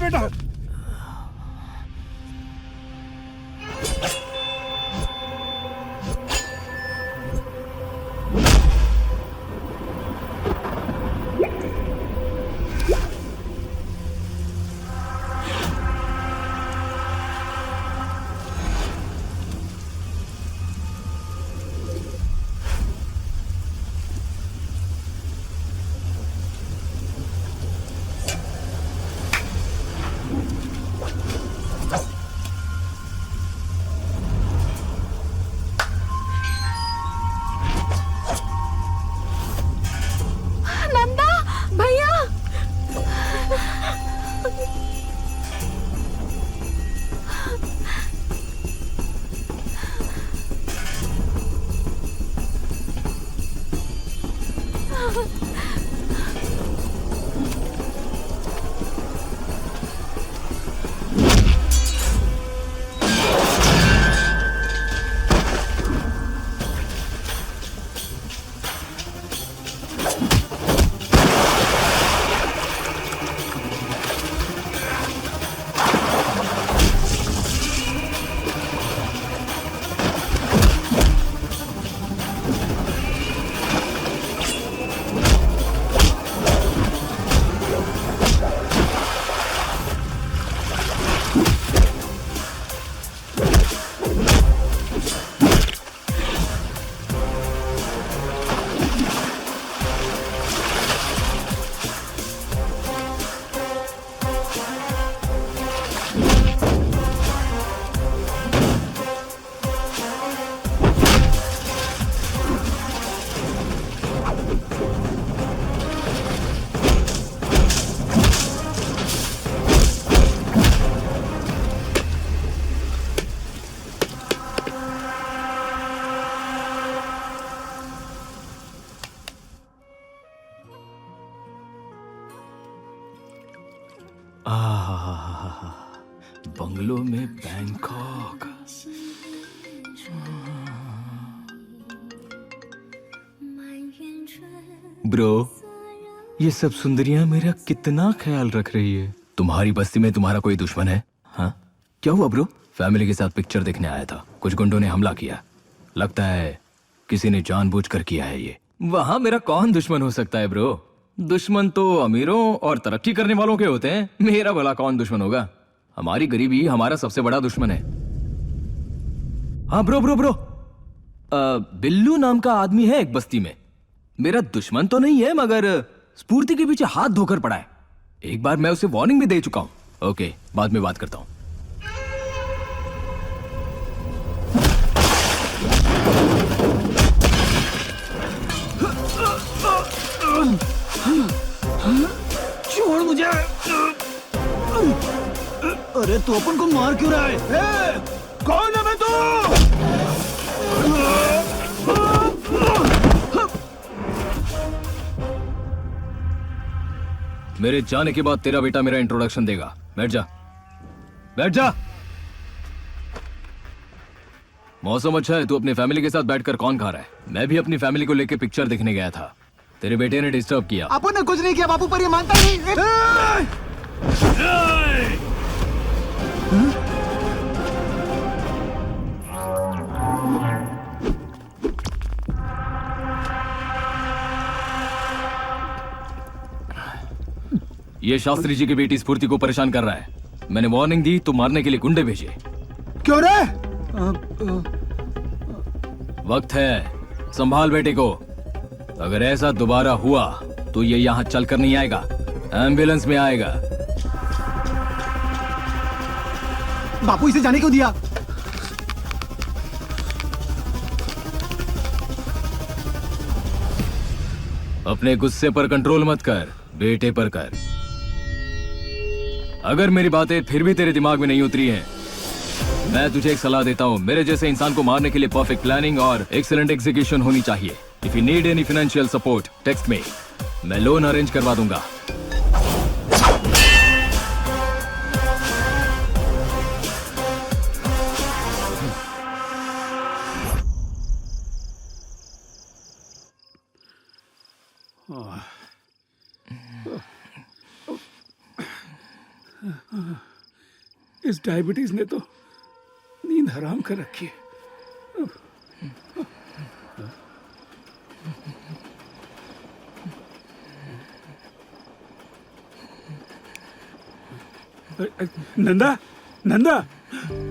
बेटा। नंदा भैया। बंगलों में बैंकॉक। ब्रो, ये सब सुंदरियां मेरा कितना ख्याल रख रही है। तुम्हारी बस्ती में तुम्हारा कोई दुश्मन है? हाँ, क्या हुआ ब्रो? फैमिली के साथ पिक्चर देखने आया था, कुछ गुंडों ने हमला किया। लगता है किसी ने जानबूझकर किया है ये। वहां मेरा कौन दुश्मन हो सकता है ब्रो? दुश्मन तो अमीरों और तरक्की करने वालों के होते हैं। मेरा भला कौन दुश्मन होगा? हमारी गरीबी हमारा सबसे बड़ा दुश्मन है। हाँ ब्रो ब्रो ब्रो, बिल्लू नाम का आदमी है एक बस्ती में। मेरा दुश्मन तो नहीं है, मगर स्फूर्ति के पीछे हाथ धोकर पड़ा है। एक बार मैं उसे वार्निंग भी दे चुका हूं। ओके, बाद में बात करता हूं। छोड़ मुझे। अरे तू अपन को मार क्यों रहा है? कौन है मैं तू? मेरे जाने के बाद तेरा बेटा मेरा इंट्रोडक्शन देगा। बैठ जा, बैठ जा। मौसम अच्छा है, तू अपनी फैमिली के साथ बैठकर कौन खा रहा है? मैं भी अपनी फैमिली को लेकर पिक्चर देखने गया था। तेरे बेटे ने डिस्टर्ब किया। अपन ने कुछ नहीं किया बापू, पर ये मानता ही नहीं। ये शास्त्री जी की बेटी स्फूर्ति को परेशान कर रहा है। मैंने वार्निंग दी तो मारने के लिए गुंडे भेजे। क्यों रे? वक्त है, संभाल बेटे को। अगर ऐसा दोबारा हुआ तो ये यहां चलकर नहीं आएगा, एम्बुलेंस में आएगा। बापू इसे जाने क्यों दिया? अपने गुस्से पर कंट्रोल मत कर, बेटे पर कर। अगर मेरी बातें फिर भी तेरे दिमाग में नहीं उतरी हैं, मैं तुझे एक सलाह देता हूं। मेरे जैसे इंसान को मारने के लिए परफेक्ट प्लानिंग और एक्सीलेंट एग्जीक्यूशन होनी चाहिए। If you need any financial support, text me, मैं लोन अरेंज करवा दूंगा। इस डायबिटीज ने तो नींद हराम कर रखी है। नंदा, नंदा,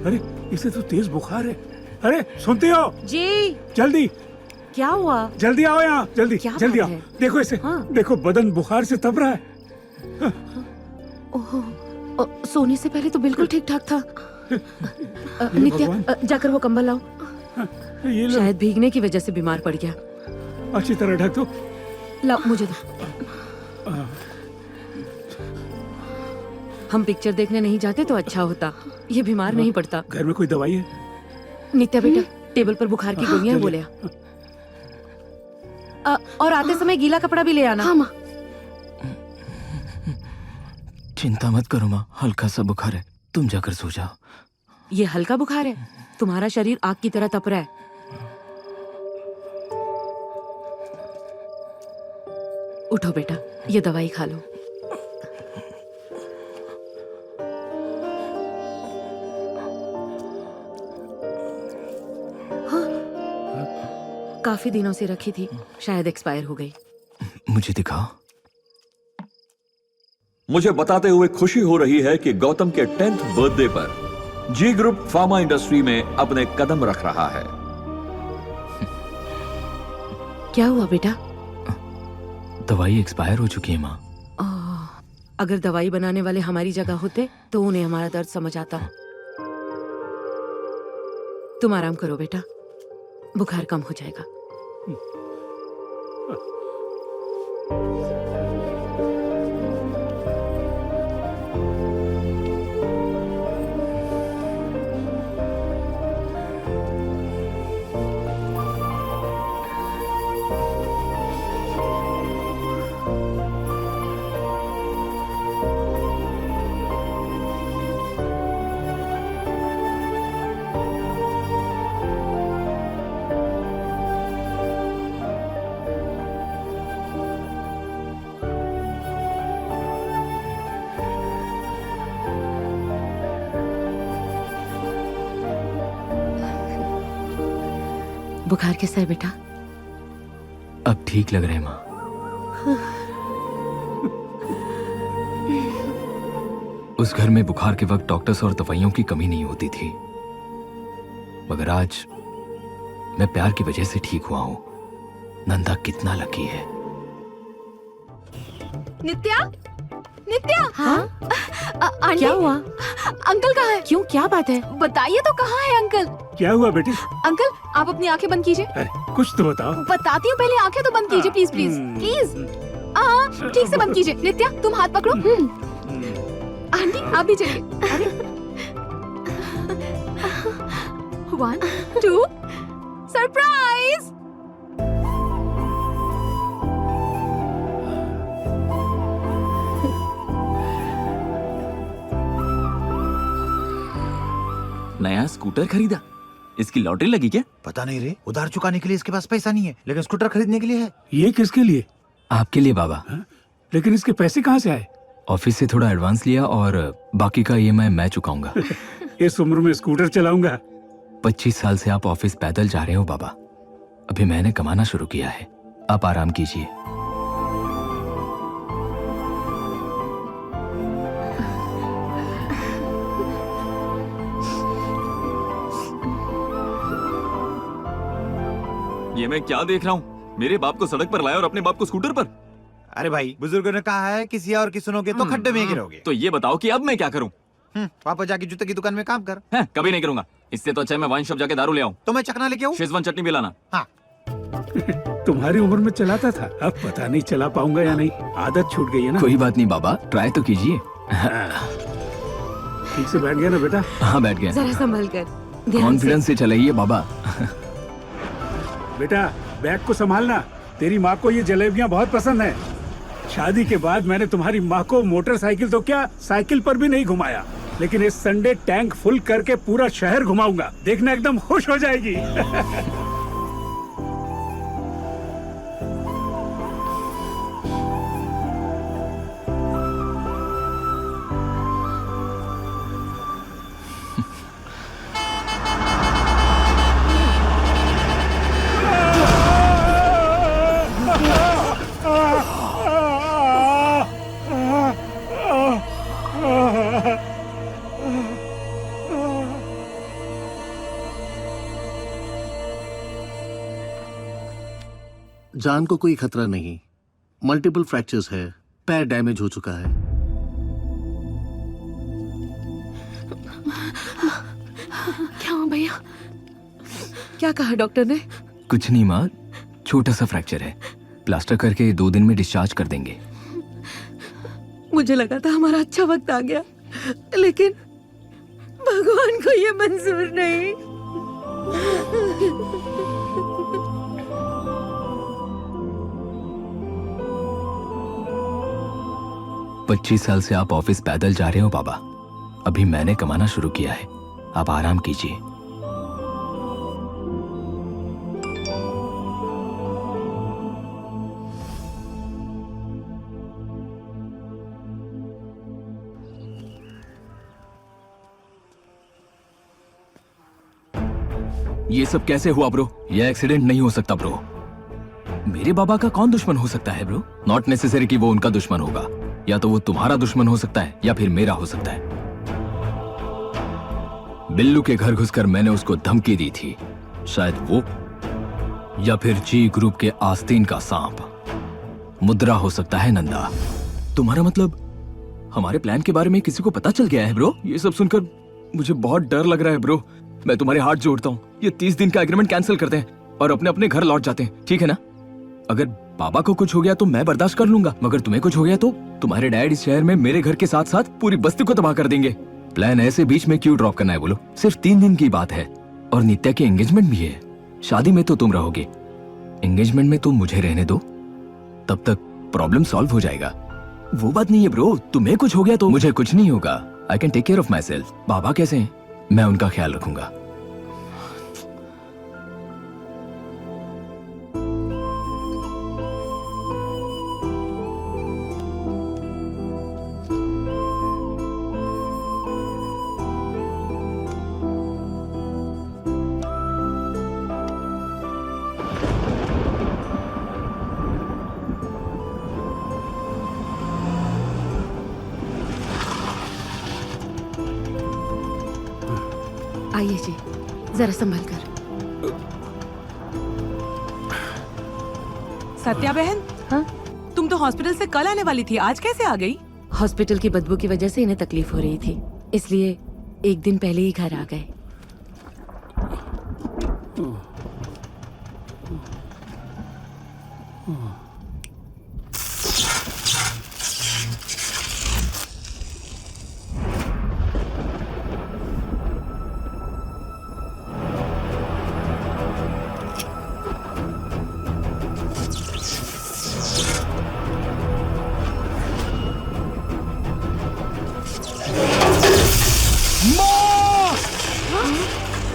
अरे इसे तो तेज बुखार है। अरे सुनती हो? जी। जल्दी क्या हुआ? जल्दी आओ यहाँ, जल्दी क्या जल्दी बात आओ। है? देखो इसे, हाँ। देखो बदन बुखार से तप रहा है। ओह, सोने से पहले तो बिल्कुल ठीक ठाक था। नित्या, भगवान। जाकर वो कंबल लाओ। ये लो, शायद भीगने की वजह से बीमार पड़ गया। अच्छी तरह ढक दो। लाओ, मुझे दो। हम पिक्चर देखने नहीं जाते तो अच्छा होता, ये बीमार नहीं पड़ता। घर में कोई दवाई है? नित्या बेटा, टेबल पर बुखार की गोलियां हैं, वो ले आ। और आते समय गीला कपड़ा भी ले आना। हाँ माँ। चिंता मत करो माँ, हल्का सा बुखार है, तुम जाकर सो जाओ। ये हल्का बुखार है? तुम्हारा शरीर आग की तरह तप रहा है। उठो बेटा, ये दवाई खा लो। काफी दिनों से रखी थी, शायद एक्सपायर हो गई। मुझे दिखाओ। मुझे बताते हुए खुशी हो रही है कि गौतम के 10th बर्थडे पर जी ग्रुप फार्मा इंडस्ट्री में अपने कदम रख रहा है। क्या हुआ बेटा? दवाई एक्सपायर हो चुकी है माँ। अगर दवाई बनाने वाले हमारी जगह होते तो उन्हें हमारा दर्द समझ आता। तुम आराम करो बेटा, बुखार कम हो जाएगा। बुखार कैसा है बेटा? अब ठीक लग रहा है माँ। उस घर में बुखार के वक्त डॉक्टर्स और दवाइयों की कमी नहीं होती थी, मगर आज मैं प्यार की वजह से ठीक हुआ हूं। नंदा कितना लकी है। नित्या, नित्या। हाँ? आंटी, क्या हुआ? अंकल कहाँ है? क्यों, क्या बात है? बताइए तो, कहाँ है अंकल? क्या हुआ बेटी? अंकल, आप अपनी आंखें बंद कीजिए। अरे कुछ तो बताओ। बताती हूँ, पहले आंखें तो बंद कीजिए, प्लीज प्लीज प्लीज। हाँ, ठीक से बंद कीजिए। नित्या, तुम हाथ पकड़ो। आंटी, आप भी चलिए। अरे 1 2 सरप्राइज। नया स्कूटर खरीदा? इसकी लॉटरी लगी क्या? पता नहीं रे, उधार चुकाने के लिए इसके पास पैसा नहीं है, लेकिन स्कूटर खरीदने के लिए है। ये किसके लिए? आपके लिए बाबा। लेकिन इसके पैसे कहाँ से आए? ऑफिस से थोड़ा एडवांस लिया और बाकी का ईएमआई मैं चुकाऊंगा। इस उम्र में स्कूटर चलाऊंगा? 25 साल से आप ऑफिस पैदल जा रहे हो बाबा, अभी मैंने कमाना शुरू किया है, आप आराम कीजिए। ये मैं क्या देख रहा हूँ? मेरे बाप को सड़क पर लाया और अपने बाप को स्कूटर पर। अरे भाई, बुजुर्गों ने कहा है किसी और की सुनोगे तो खड्डे में गिरोगे। तो ये बताओ कि अब मैं क्या करूँ? वापस जाके जूते की दुकान में काम कर। हैं, कभी नहीं करूंगा। इससे तो अच्छा है मैं वाइन शॉप जाके दारू ले आऊं। तो मैं चखना लेके आऊं? शेजवान चटनी भी लाना। हाँ। तुम्हारी उम्र में चलाता था, अब पता नहीं चला पाऊंगा या नहीं। आदत छूट गई है ना। कोई बात नहीं बाबा, ट्राई तो कीजिए। ठीक से बैठ गया ना बेटा? हाँ बैठ गया। जरा संभल कर, ध्यान से। कॉन्फिडेंस से चलाइए बाबा। बेटा बैग को संभालना, तेरी माँ को ये जलेबियाँ बहुत पसंद है। शादी के बाद मैंने तुम्हारी माँ को मोटरसाइकिल तो क्या, साइकिल पर भी नहीं घुमाया, लेकिन इस संडे टैंक फुल करके पूरा शहर घुमाऊंगा, देखना एकदम खुश हो जाएगी। जान को कोई खतरा नहीं, मल्टीपल फ्रैक्चर्स है, पैर डैमेज हो चुका है। क्या हुआ भैया? क्या कहा डॉक्टर ने? कुछ नहीं माँ, छोटा सा फ्रैक्चर है, प्लास्टर करके 2 दिन में डिस्चार्ज कर देंगे। मुझे लगा था हमारा अच्छा वक्त आ गया, लेकिन भगवान को ये मंजूर नहीं। 25 साल से आप ऑफिस पैदल जा रहे हो बाबा। अभी मैंने कमाना शुरू किया है, आप आराम कीजिए। ये सब कैसे हुआ ब्रो? ये एक्सीडेंट नहीं हो सकता ब्रो। मेरे बाबा का कौन दुश्मन हो सकता है ब्रो? नॉट नेसेसरी कि वो उनका दुश्मन होगा, या तो वो तुम्हारा दुश्मन हो सकता है या फिर मेरा हो सकता है। बिल्लू के घर घुसकर मैंने उसको धमकी दी थी, शायद वो, या फिर जी ग्रुप के आस्तीन का सांप मुद्रा हो सकता है। नंदा, तुम्हारा मतलब हमारे प्लान के बारे में किसी को पता चल गया है ब्रो? ये सब सुनकर मुझे बहुत डर लग रहा है ब्रो। मैं तुम्हारे हाथ जोड़ता हूँ, ये 30 दिन का एग्रीमेंट कैंसिल करते हैं और अपने अपने घर लौट जाते हैं, ठीक है ना? अगर बाबा को कुछ हो गया तो मैं बर्दाश्त कर लूंगा, मगर तुम्हें कुछ हो गया तो तुम्हारे डैड इस शहर में मेरे घर के साथ साथ पूरी बस्ती को तबाह कर देंगे। प्लान ऐसे बीच में क्यों ड्रॉप करना है बोलो? सिर्फ 3 दिन की बात है और नित्या की एंगेजमेंट भी है। शादी में तो तुम रहोगे, एंगेजमेंट में तुम मुझे रहने दो, तब तक प्रॉब्लम सॉल्व हो जाएगा। वो बात नहीं है ब्रो, तुम्हें कुछ हो गया तो मुझे कुछ नहीं होगा। I can take care of myself. बाबा कैसे हैं? मैं उनका ख्याल रखूंगा। आइए जी, जरा संभल कर। सत्या बहन, हाँ? तुम तो हॉस्पिटल से कल आने वाली थी, आज कैसे आ गई? हॉस्पिटल की बदबू की वजह से इन्हें तकलीफ हो रही थी, इसलिए 1 दिन पहले ही घर आ गए।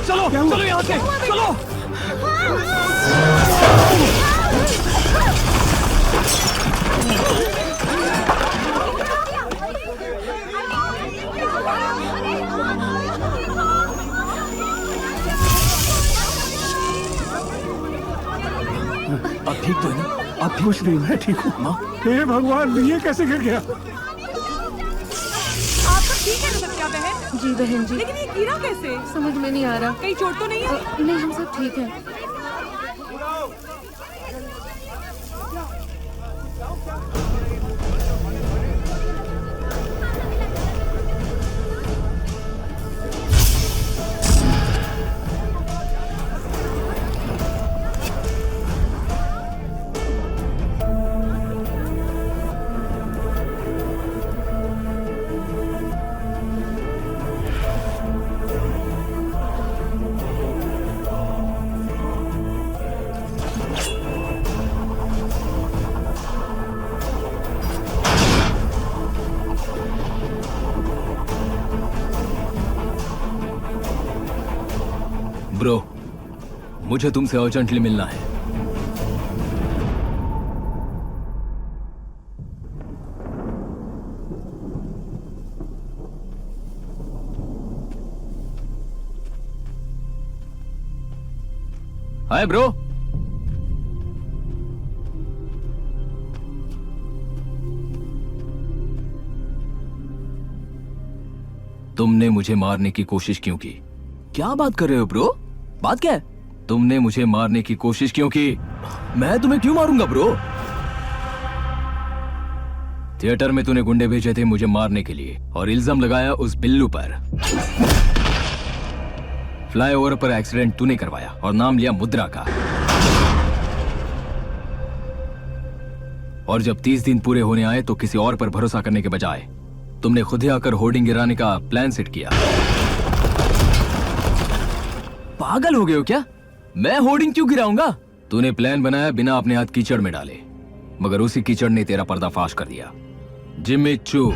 चलो चलो यहाँ से, चलो। आप ठीक तो है ना? आप ठीक? कुछ नहीं, मैं ठीक हूँ माँ। हे भगवान, ये कैसे गिर गया? आप सब ठीक है ना सत्या बहन? जी बहन जी, लेकिन ये गिरा कैसे? समझ में नहीं आ रहा। कहीं चोट तो नहीं है? नहीं, हम सब ठीक हैं। ब्रो, मुझे तुमसे अर्जेंटली मिलना है। Hi bro. तुमने मुझे मारने की कोशिश क्यों की? क्या बात कर रहे हो ब्रो? बात क्या है? तुमने मुझे मारने की कोशिश क्यों की? मैं तुम्हें क्यों मारूंगा ब्रो? थिएटर में तूने गुंडे भेजे थे मुझे मारने के लिए और इल्जाम लगाया उस बिल्लू पर। फ्लाईओवर पर एक्सीडेंट तूने करवाया और नाम लिया मुद्रा का। और जब 30 दिन पूरे होने आए तो किसी और पर भरोसा करने के बजाय तुमने खुद ही आकर होर्डिंग गिराने का प्लान सेट किया। पागल हो गए हो क्या? मैं होर्डिंग क्यों गिराऊंगा? तूने प्लान बनाया बिना अपने हाथ कीचड़ में डाले, मगर उसी कीचड़ ने तेरा पर्दाफाश कर दिया। जिम्मी चू,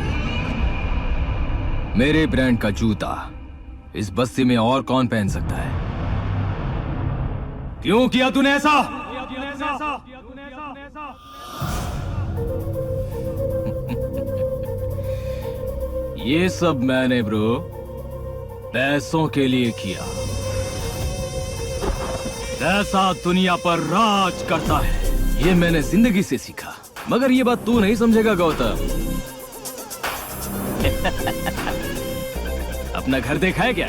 मेरे ब्रांड का जूता इस बस्ती में और कौन पहन सकता है? क्यों किया तूने ऐसा? ये सब मैंने ब्रो पैसों के लिए किया। पैसा दुनिया पर राज करता है, ये मैंने जिंदगी से सीखा। मगर ये बात तू नहीं समझेगा गौतम। अपना घर देखा है क्या?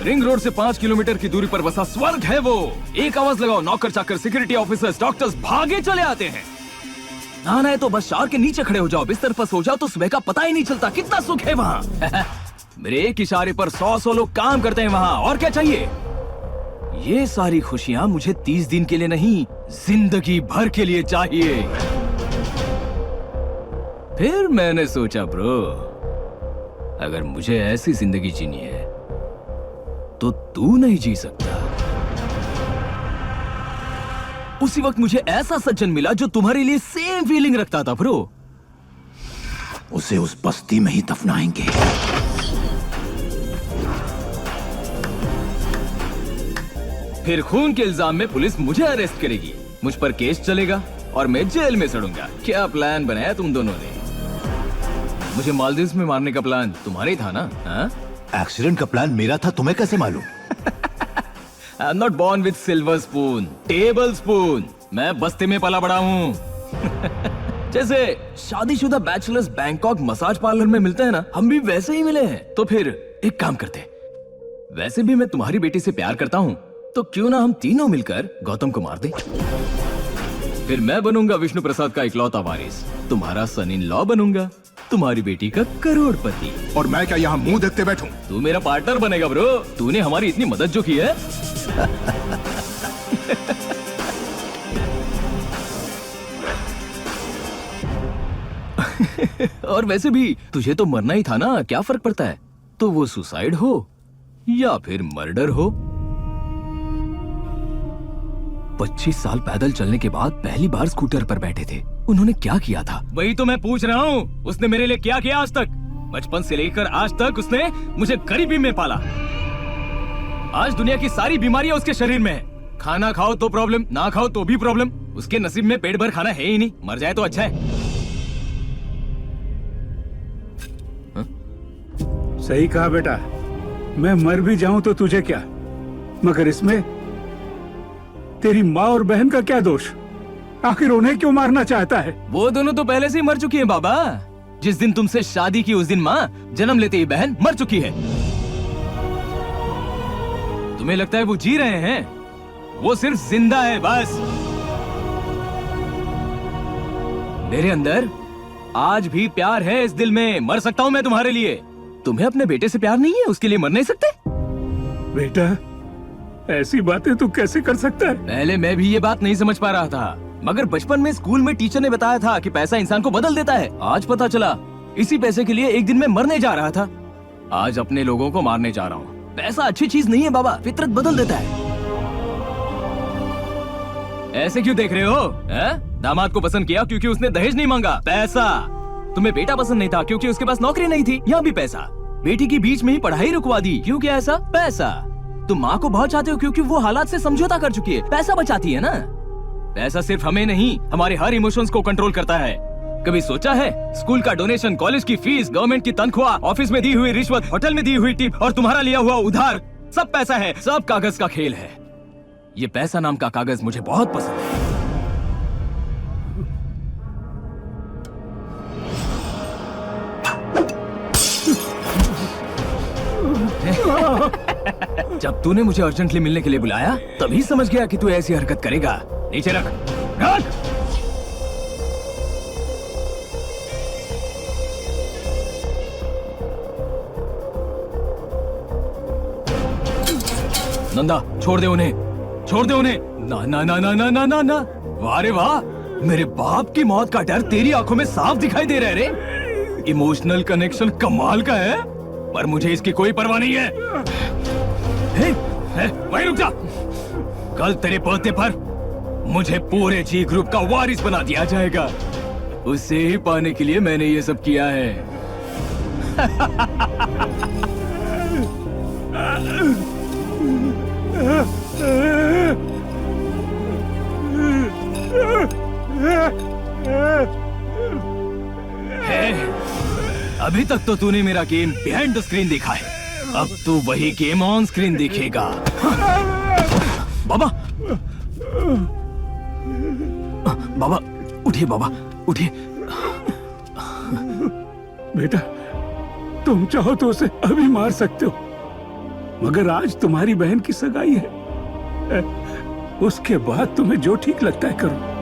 रिंग रोड से 5 किलोमीटर की दूरी पर बसा स्वर्ग है वो। एक आवाज लगाओ, नौकर चाकर, सिक्योरिटी ऑफिसर्स, डॉक्टर्स भागे चले आते हैं। नहाना है तो बस शावर के नीचे खड़े हो जाओ, बिस्तर पर सो जाओ तो सुबह का पता ही नहीं चलता। कितना सुख है वहाँ। मेरे एक इशारे पर 100 लोग काम करते हैं वहाँ। और क्या चाहिए? ये सारी खुशियां मुझे 30 दिन के लिए नहीं, जिंदगी भर के लिए चाहिए। फिर मैंने सोचा ब्रो, अगर मुझे ऐसी जिंदगी जीनी है तो तू नहीं जी सकता। उसी वक्त मुझे ऐसा सज्जन मिला जो तुम्हारे लिए सेम फीलिंग रखता था ब्रो। उसे उस बस्ती में ही दफनाएंगे। फिर खून के इल्जाम में पुलिस मुझे अरेस्ट करेगी, मुझ पर केस चलेगा और मैं जेल में सड़ूंगा। क्या प्लान बनाया तुम दोनों ने? मुझे मालदीव्स में मारने का प्लान तुम्हारा ही था ना? हाँ? एक्सीडेंट का प्लान मेरा था, तुम्हें कैसे मालूम? I am not born with silver spoon, table spoon. मैं बस्ती में पला बड़ा हूँ। जैसे शादीशुदा बैचलर्स बैंकॉक मसाज पार्लर में मिलते हैं ना, हम भी वैसे ही मिले हैं। तो फिर एक काम करते, वैसे भी मैं तुम्हारी बेटी से प्यार करता हूँ, तो क्यों ना हम तीनों मिलकर गौतम को मार दें। फिर मैं बनूंगा विष्णु प्रसाद का इकलौता वारिस, तुम्हारा सन इन लॉ बनूंगा, तुम्हारी बेटी का करोड़पति। और मैं क्या यहाँ मुंह देखते बैठूं? तू मेरा पार्टनर बनेगा ब्रो। तूने हमारी इतनी मदद जो की है। और वैसे भी तुझे तो मरना ही था ना, क्या फर्क पड़ता है? तो वो सुसाइड हो या फिर मर्डर हो। 25 साल पैदल चलने के बाद पहली बार स्कूटर पर बैठे थे। उन्होंने क्या किया था? वही तो मैं पूछ रहा हूँ। उसने मेरे लिए क्या किया आज तक? बचपन से लेकर आज तक उसने मुझे गरीबी में पाला। आज दुनिया की सारी बीमारियां उसके शरीर में है। खाना खाओ तो प्रॉब्लम, ना खाओ तो भी प्रॉब्लम। उसके नसीब में पेट भर खाना है ही नहीं, मर जाए तो अच्छा है। सही कहा बेटा, मैं मर भी जाऊं तो तुझे क्या, मगर इसमें तेरी माँ और बहन का क्या दोष? आखिर उन्हें क्यों मारना चाहता है? वो दोनों तो पहले से ही मर चुकी है बाबा। जिस दिन तुमसे शादी की उस दिन माँ, जन्म लेते ही बहन मर चुकी है। तुम्हें लगता है वो जी रहे हैं? वो सिर्फ जिंदा है बस। मेरे अंदर आज भी प्यार है इस दिल में। मर सकता हूँ मैं तुम्हारे लिए। तुम्हें अपने बेटे से प्यार नहीं है, उसके लिए मर नहीं सकते? बेटा, ऐसी बातें तू कैसे कर सकता है? पहले मैं भी ये बात नहीं समझ पा रहा था, मगर बचपन में स्कूल में टीचर ने बताया था कि पैसा इंसान को बदल देता है। आज पता चला इसी पैसे के लिए एक दिन में मरने जा रहा था। आज अपने लोगों को मारने जा रहा हूँ। पैसा अच्छी चीज नहीं है बाबा, फितरत बदल देता है। ऐसे क्यों देख रहे हो? दामाद को पसंद किया क्योंकि उसने दहेज नहीं मांगा, पैसा। तुम्हें बेटा पसंद नहीं था क्योंकि उसके पास नौकरी नहीं थी, यहाँ भी पैसा। बेटी की बीच में ही पढ़ाई रुकवा दी, क्यों क्या ऐसा? पैसा। तुम माँ को बहुत चाहते हो क्योंकि वो हालात से समझौता कर चुकी है, पैसा बचाती है ना। पैसा सिर्फ हमें नहीं, हमारे हर इमोशंस को कंट्रोल करता है। कभी सोचा है स्कूल का डोनेशन, कॉलेज की फीस, गवर्नमेंट की तनख्वाह, ऑफिस में दी हुई रिश्वत, होटल में दी हुई टिप और तुम्हारा लिया हुआ उधार, सब पैसा है, सब कागज का खेल है। ये पैसा नाम का कागज मुझे बहुत पसंद है। जब तूने मुझे अर्जेंटली मिलने के लिए बुलाया तभी समझ गया कि तू ऐसी हरकत करेगा। नीचे रख, रख। नंदा छोड़ दे उन्हें, छोड़ दे उन्हें। ना ना ना ना ना ना ना ना। वाह रे वाह, मेरे बाप की मौत का डर तेरी आंखों में साफ दिखाई दे रहा है रे। इमोशनल कनेक्शन कमाल का है, पर मुझे इसकी कोई परवाह नहीं है। वहीं रुक जा। कल तेरे बर्थडे पर मुझे पूरे जी ग्रुप का वारिस बना दिया जाएगा। उसे ही पाने के लिए मैंने ये सब किया है। अभी तक तो तूने मेरा गेम बिहाइंड द स्क्रीन देखा है, अब तू वही गेम ऑन स्क्रीन देखेगा। बाबा, बाबा उठिए, बाबा उठिए। बेटा, तुम चाहो तो उसे अभी मार सकते हो, मगर आज तुम्हारी बहन की सगाई है। उसके बाद तुम्हें जो ठीक लगता है करो।